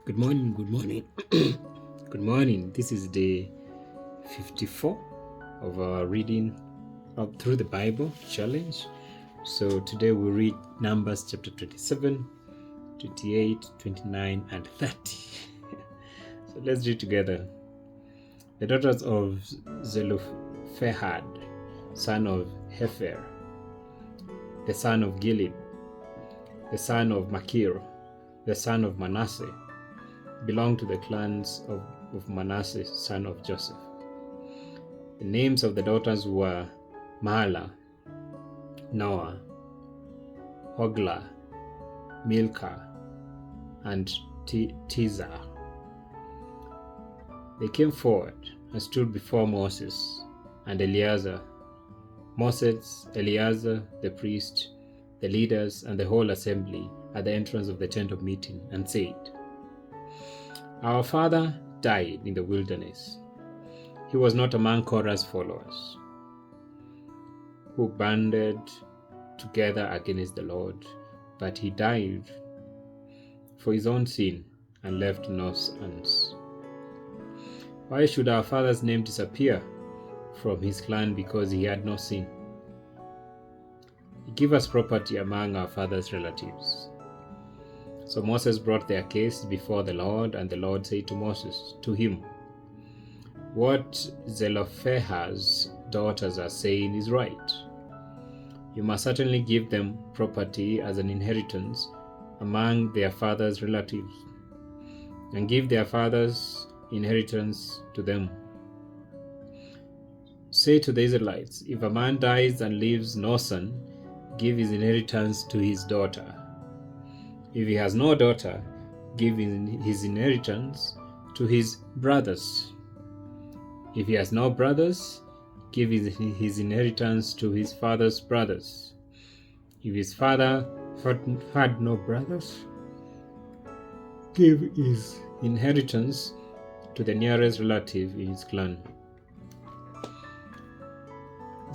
Good morning, good morning. Good morning. This is day 54 of our reading up through the Bible challenge. So today we read Numbers chapter 27, 28, 29, and 30. So let's read together. The daughters of Zelophehad, son of Hefer, the son of Gilead, the son of Machir, the son of Manasseh, belonged to the clans of Manasseh, son of Joseph. The names of the daughters were Mahlah, Noah, Hoglah, Milcah, and Tizah. They came forward and stood before Moses and Eleazar. Moses, Eleazar, the priest, the leaders, and the whole assembly at the entrance of the tent of meeting, and said, "Our father died in the wilderness. He was not among Korah's followers, who banded together against the Lord, but he died for his own sin and left no sons. Why should our father's name disappear from his clan because he had no sin? Give us property among our father's relatives." So Moses brought their case before the Lord, and the Lord said to him, "What Zelophehad's daughters are saying is right. You must certainly give them property as an inheritance among their father's relatives, and give their father's inheritance to them. Say to the Israelites, if a man dies and leaves no son, give his inheritance to his daughter. If he has no daughter, give his inheritance to his brothers. If he has no brothers, give his inheritance to his father's brothers. If his father had no brothers, give his inheritance to the nearest relative in his clan,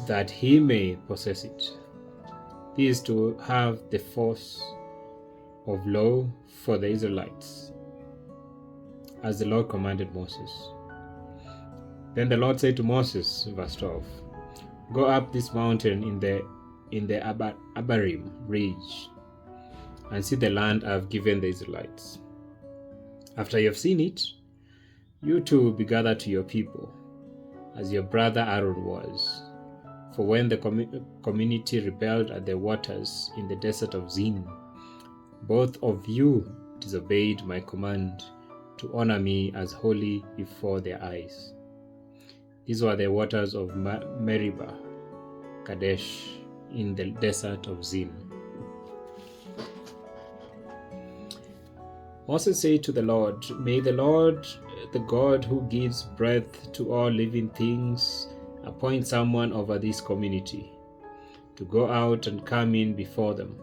that he may possess it. This is to have the force of law for the Israelites, as the Lord commanded Moses. Then the Lord said to Moses, verse 12, "Go up this mountain in the Abarim ridge, and see the land I have given the Israelites. After you have seen it, you too will be gathered to your people, as your brother Aaron was. For when the community rebelled at the waters in the desert of Zin, both of you disobeyed my command to honor me as holy before their eyes. These were the waters of Meribah, Kadesh, in the desert of Zin." Moses said to the Lord, "May the Lord, the God who gives breath to all living things, appoint someone over this community to go out and come in before them,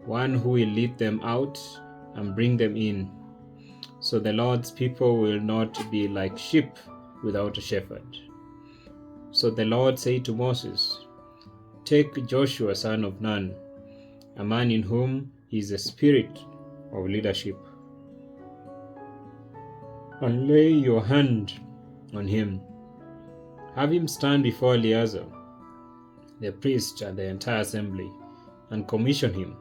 one who will lead them out and bring them in, so the Lord's people will not be like sheep without a shepherd." So the Lord said to Moses, "Take Joshua son of Nun, a man in whom is a spirit of leadership, and lay your hand on him. Have him stand before Eleazar, the priest, and the entire assembly, and commission him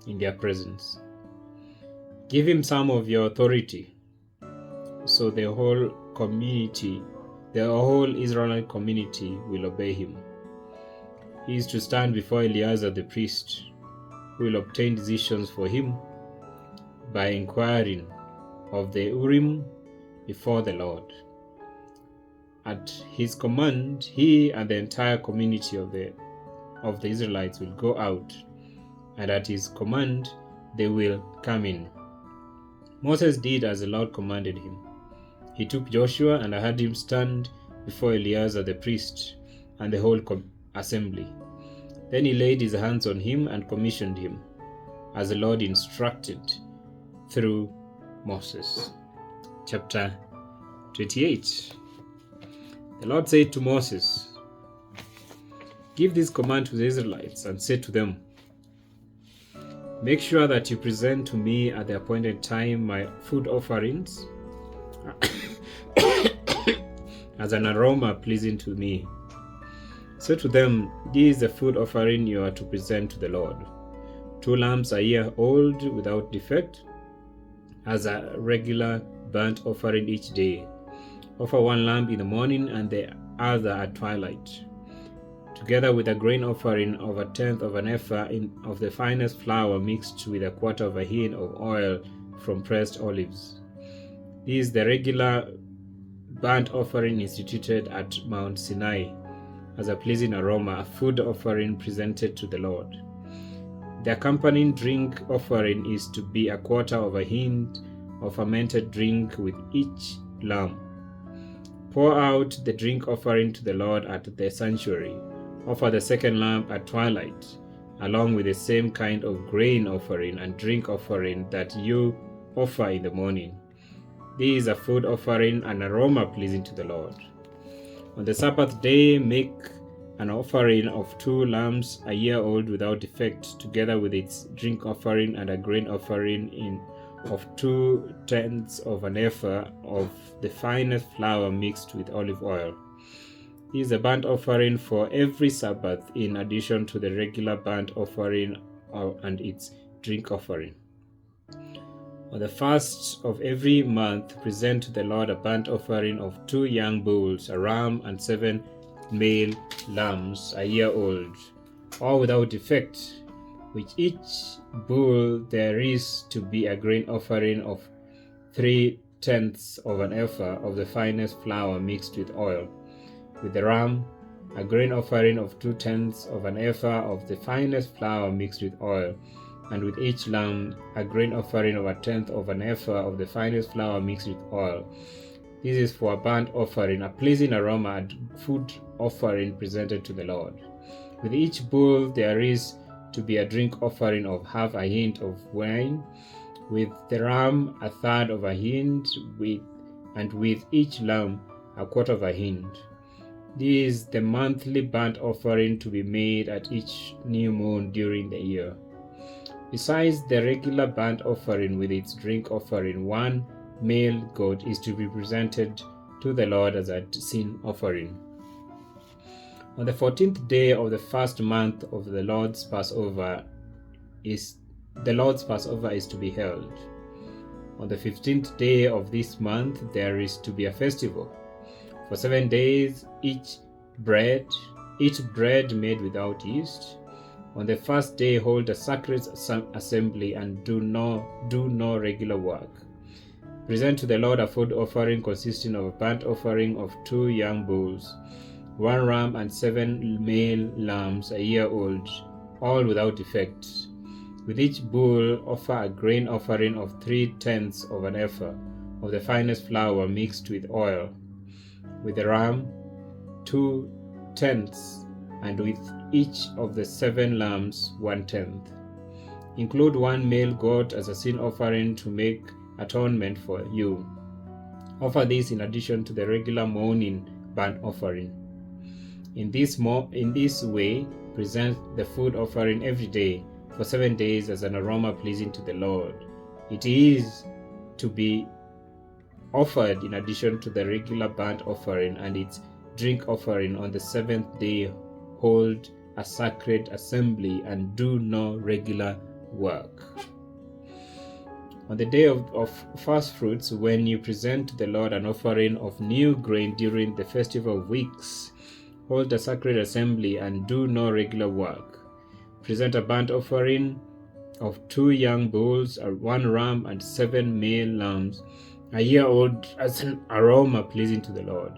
in their presence. Give him some of your authority, so the whole Israelite community will obey him. He is to stand before Eleazar the priest, who will obtain decisions for him by inquiring of the Urim before the Lord. At his command, he and the entire community of the Israelites will go out, and at his command they will come in." Moses did as the Lord commanded him. He took Joshua and had him stand before Eleazar the priest and the whole assembly. Then he laid his hands on him and commissioned him, as the Lord instructed through Moses. Chapter 28. The Lord said to Moses, "Give this command to the Israelites and say to them, Make sure that you present to me at the appointed time my food offerings as an aroma pleasing to me. Say to them, this is the food offering you are to present to the Lord. 2 lambs a year old without defect, as a regular burnt offering each day. Offer 1 lamb in the morning and the other at twilight, together with a grain offering of 1/10 of an ephah of the finest flour mixed with 1/4 of a hin of oil from pressed olives. This is the regular burnt offering instituted at Mount Sinai as a pleasing aroma, a food offering presented to the Lord. The accompanying drink offering is to be 1/4 of a hin of fermented drink with each lamb. Pour out the drink offering to the Lord at the sanctuary. Offer the 2nd lamb at twilight, along with the same kind of grain offering and drink offering that you offer in the morning. This is a food offering, an aroma pleasing to the Lord. On the Sabbath day, make an offering of 2 lambs a year old without defect, together with its drink offering and a grain offering of 2/10 of an ephah of the finest flour mixed with olive oil. This is a burnt offering for every Sabbath, in addition to the regular burnt offering and its drink offering. On the first of every month, present to the Lord a burnt offering of 2 young bulls, a ram, and 7 male lambs a year old, all without defect. With each bull there is to be a grain offering of 3/10 of an ephah of the finest flour mixed with oil. With the ram, a grain offering of 2/10 of an ephah of the finest flour mixed with oil, and with each lamb, a grain offering of 1/10 of an ephah of the finest flour mixed with oil. This is for a burnt offering, a pleasing aroma, and food offering presented to the Lord. With each bull there is to be a drink offering of 1/2 a hin of wine, with the ram 1/3 of a hin, and with each lamb 1/4 of a hin. This is the monthly burnt offering to be made at each new moon during the year. Besides the regular burnt offering with its drink offering, 1 male goat is to be presented to the Lord as a sin offering. On the 14th day of the first month of the Lord's Passover is to be held. On the 15th day of this month there is to be a festival. For 7 days, each bread made without yeast. On the first day hold a sacred assembly and do no regular work. Present to the Lord a food offering consisting of a burnt offering of 2 young bulls, 1 ram, and 7 male lambs a year old, all without defect. With each bull offer a grain offering of 3/10 of an ephah of the finest flour mixed with oil. With the ram, 2/10, and with each of the 7 lambs 1/10. Include 1 male goat as a sin offering to make atonement for you. Offer this in addition to the regular morning burnt offering. In this way, present the food offering every day for 7 days as an aroma pleasing to the Lord. It is to be offered in addition to the regular burnt offering and its drink offering. On the 7th day hold a sacred assembly and do no regular work. On the day of first fruits, when you present to the Lord an offering of new grain during the Festival of Weeks, hold a sacred assembly and do no regular work. Present a burnt offering of 2 young bulls, 1 ram, and 7 male lambs a year old as an aroma pleasing to the Lord.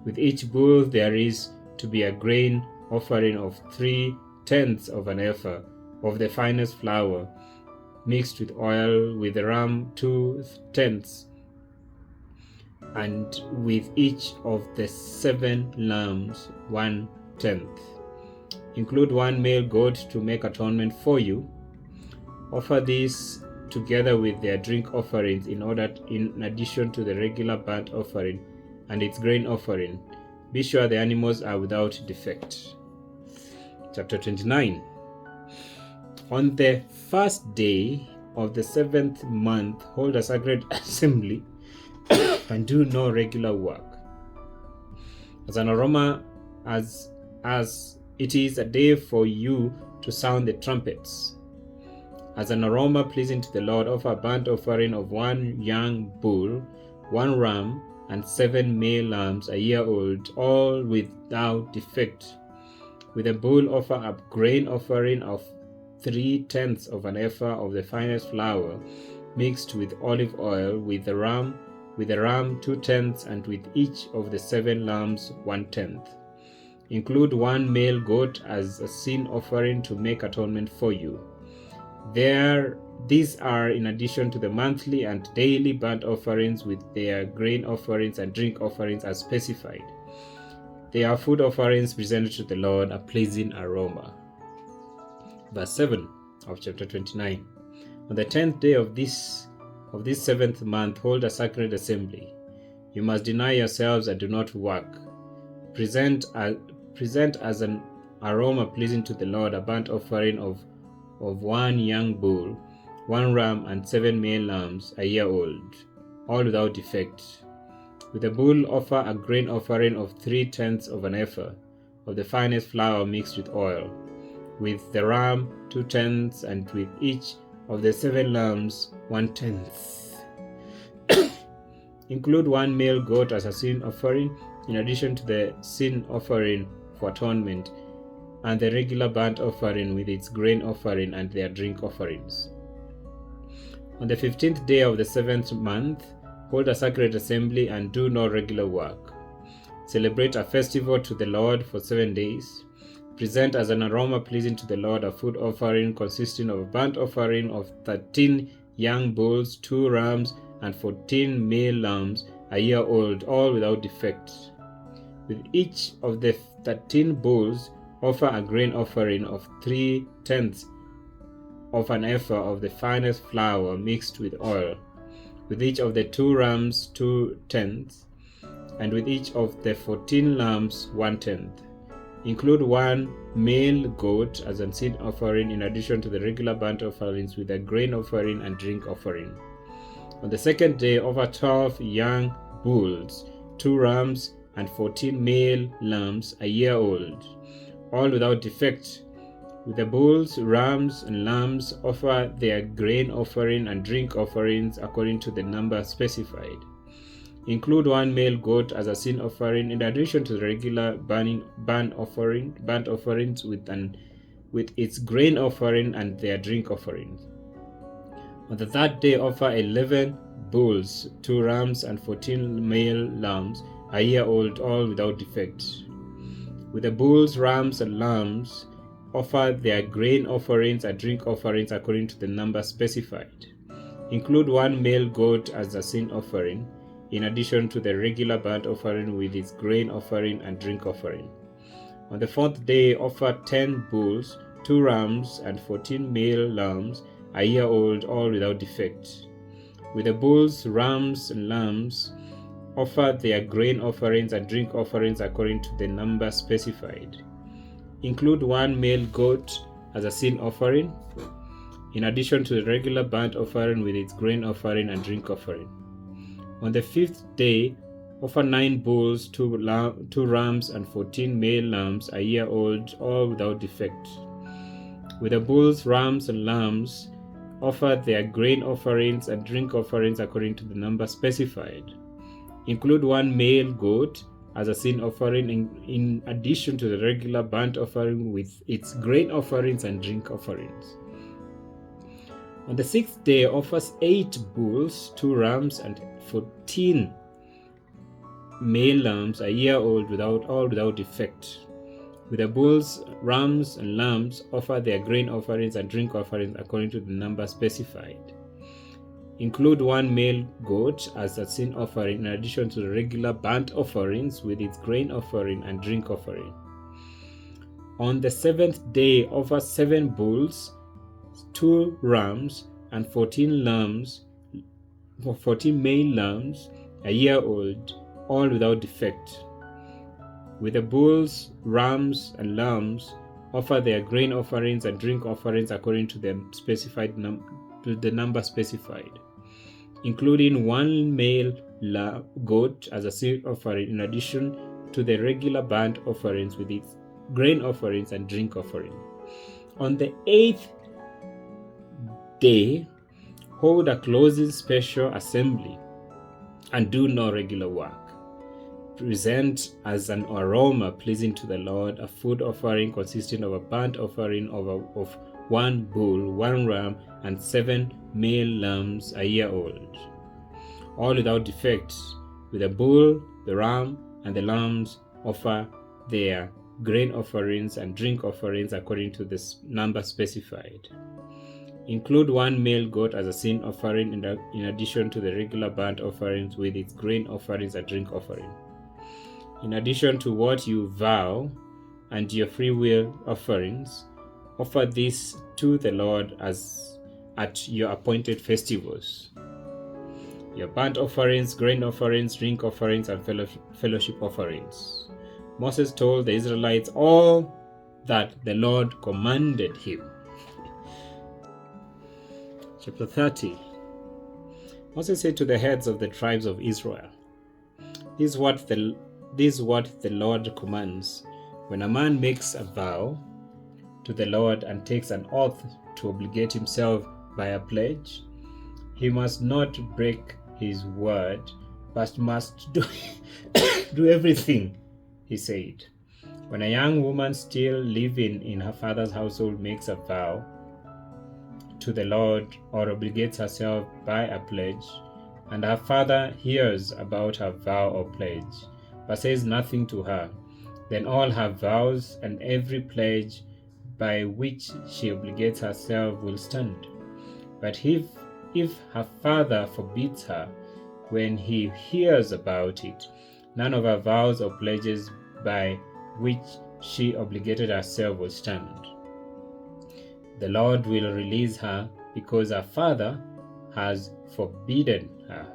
With each bull there is to be a grain offering of 3/10 of an ephah of the finest flour mixed with oil, with the ram 2/10, and with each of the 7 lambs 1/10. Include 1 male goat to make atonement for you. Offer these together with their drink offerings in addition to the regular burnt offering and its grain offering. Be sure the animals are without defect. Chapter 29. On the first day of the 7th month, hold a sacred assembly and do no regular work. As an aroma, as it is a day for you to sound the trumpets. As an aroma pleasing to the Lord, offer a burnt offering of 1 young bull, 1 ram, and 7 male lambs a year old, all without defect. With a bull, offer a grain offering of 3/10 of an ephah of the finest flour, mixed with olive oil, with the ram 2/10, and with each of the 7 lambs 1/10. Include 1 male goat as a sin offering to make atonement for you. These are in addition to the monthly and daily burnt offerings with their grain offerings and drink offerings as specified. They are food offerings presented to the Lord, a pleasing aroma. Verse 7 of chapter 29. On the 10th day of this 7th month, hold a sacred assembly. You must deny yourselves and do not work. Present as an aroma pleasing to the Lord a burnt offering of 1 young bull, 1 ram, and 7 male lambs a year old, all without defect. With the bull, offer a grain offering of 3/10 of an ephah of the finest flour mixed with oil. With the ram 2/10, and with each of the 7 lambs 1/10. Include 1 male goat as a sin offering, in addition to the sin offering for atonement, and the regular burnt offering with its grain offering and their drink offerings. On the 15th day of the 7th month, hold a sacred assembly and do no regular work. Celebrate a festival to the Lord for 7 days. Present as an aroma pleasing to the Lord a food offering consisting of a burnt offering of 13 young bulls, 2 rams, and 14 male lambs a year old, all without defect. With each of the 13 bulls, offer a grain offering of 3/10 of an ephah of the finest flour mixed with oil. With each of the 2 rams 2/10, and with each of the 14 lambs 1/10. Include 1 male goat as a sin offering, in addition to the regular burnt offerings with a grain offering and drink offering. On the 2nd day, offer 12 young bulls, 2 rams, and 14 male lambs a year old, all without defect. With the bulls, rams, and lambs, offer their grain offering and drink offerings according to the number specified. Include 1 male goat as a sin offering, in addition to the regular burnt offerings with its grain offering and their drink offerings. On the 3rd day, offer 11 bulls, 2 rams, and 14 male lambs a year old, all without defect. With the bulls, rams, and lambs, offer their grain offerings and drink offerings according to the number specified. Include 1 male goat as a sin offering, in addition to the regular burnt offering with its grain offering and drink offering. On the 4th day, offer 10 bulls, 2 rams, and 14 male lambs a year old, all without defect. With the bulls, rams, and lambs, offer their grain offerings and drink offerings according to the number specified. Include 1 male goat as a sin offering, in addition to the regular burnt offering with its grain offering and drink offering. On the 5th day, offer 9 bulls, 2 rams, and 14 male lambs a year old, all without defect. With the bulls, rams, and lambs, offer their grain offerings and drink offerings according to the number specified. Include 1 male goat as a sin offering, in addition to the regular burnt offering with its grain offerings and drink offerings. On the 6th day, offers 8 bulls, 2 rams, and 14 male lambs a year old, all without defect. With the bulls, rams, and lambs, offer their grain offerings and drink offerings according to the number specified. Include 1 male goat as a sin offering, in addition to the regular burnt offerings with its grain offering and drink offering. On the 7th day, offer 7 bulls, 2 rams, and 14 male lambs a year old, all without defect. With the bulls, rams, and lambs, offer their grain offerings and drink offerings according to the number specified, including one male goat as a sin offering in addition to the regular burnt offerings with its grain offerings and drink offering. On the 8th day, hold a closing special assembly and do no regular work. Present as an aroma pleasing to the Lord a food offering consisting of a burnt offering of one bull, one ram, and 7 male lambs a year old, all without defect. With the bull, the ram, and the lambs offer their grain offerings and drink offerings according to the number specified. Include one male goat as a sin offering in addition to the regular burnt offerings with its grain offerings and drink offering. In addition to what you vow and your free will offerings, offer this to the Lord as at your appointed festivals: your burnt offerings, grain offerings, drink offerings, and fellowship offerings. Moses told the Israelites all that the Lord commanded him. Chapter 30. Moses said to the heads of the tribes of Israel, This is what the Lord commands. When a man makes a vow to the Lord and takes an oath to obligate himself by a pledge, he must not break his word, but must do everything he said. When a young woman still living in her father's household makes a vow to the Lord or obligates herself by a pledge, and her father hears about her vow or pledge, but says nothing to her, then all her vows and every pledge by which she obligates herself will stand. But if her father forbids her when he hears about it, none of her vows or pledges by which she obligated herself will stand. The Lord will release her because her father has forbidden her.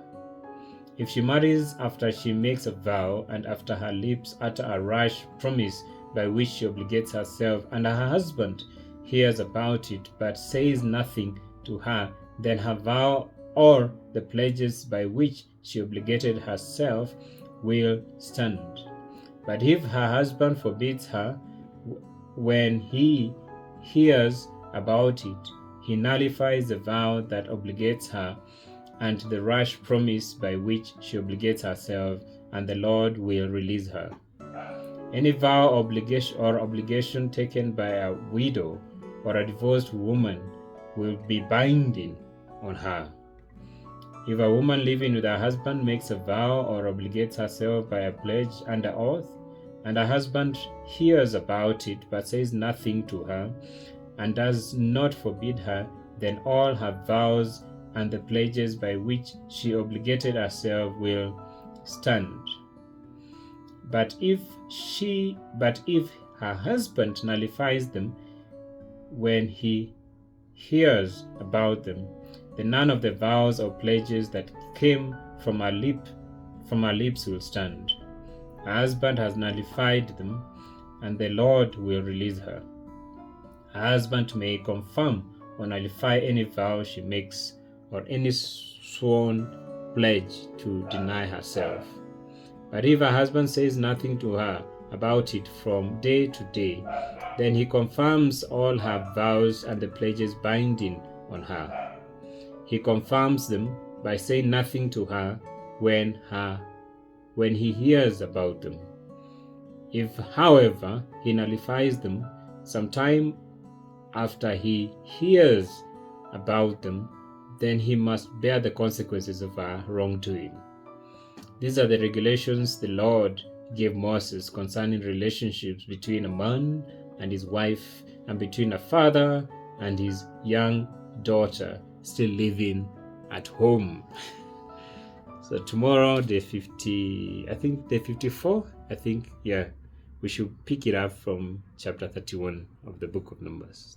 If she marries after she makes a vow and after her lips utter a rash promise by which she obligates herself, and her husband hears about it but says nothing to her, then her vow or the pledges by which she obligated herself will stand. But if her husband forbids her when he hears about it, he nullifies the vow that obligates her and the rash promise by which she obligates herself, and the Lord will release her. Any vow or obligation taken by a widow or a divorced woman will be binding on her. If a woman living with her husband makes a vow or obligates herself by a pledge under oath, and her husband hears about it but says nothing to her, and does not forbid her, then all her vows and the pledges by which she obligated herself will stand. But if her husband nullifies them when he hears about them, then none of the vows or pledges that came from her lips will stand. Her husband has nullified them, and the Lord will release her. Her husband may confirm or nullify any vow she makes or any sworn pledge to deny herself. But if her husband says nothing to her about it from day to day, then he confirms all her vows and the pledges binding on her. He confirms them by saying nothing to her when he hears about them. If, however, he nullifies them sometime after he hears about them, then he must bear the consequences of her wrongdoing. These are the regulations the Lord gave Moses concerning relationships between a man and his wife, and between a father and his young daughter still living at home. So tomorrow, day 54, we should pick it up from chapter 31 of the book of Numbers.